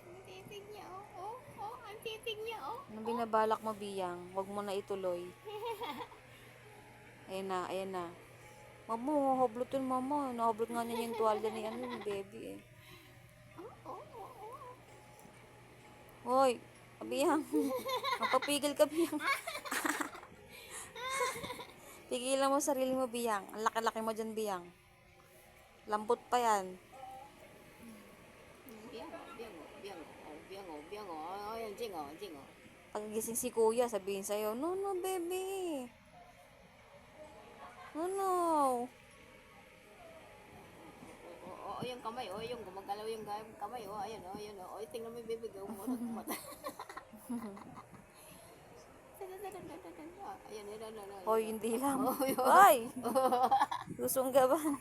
Ang titig niya, oh. Ang titig niya, oh. Anong binabalak mo, Biyang? Huwag mo na ituloy. Ayan na, ayan na. Mama, hablutin mama. Nahablot nga niya yung tuwalya ni ano, yung baby eh. Oh. Hoy, Biyang. Mapapigil ka, Biyang. Pigilan mo sarili mo, Biyang. Ang laki-laki mo dyan, Biyang. Lambot pa yan. Biyango. Oh, yan, jingo. Paggising si kuya, sabihin sa'yo, no, baby. No. Oh, yung kamay, oh, yung gumagalaw yung kamay, oh, ayan, oh, tingnan mo yung bibig, oh, mata. Ayan. Hoy, hindi lang. Oh, yun. Hoy! Susunggaban.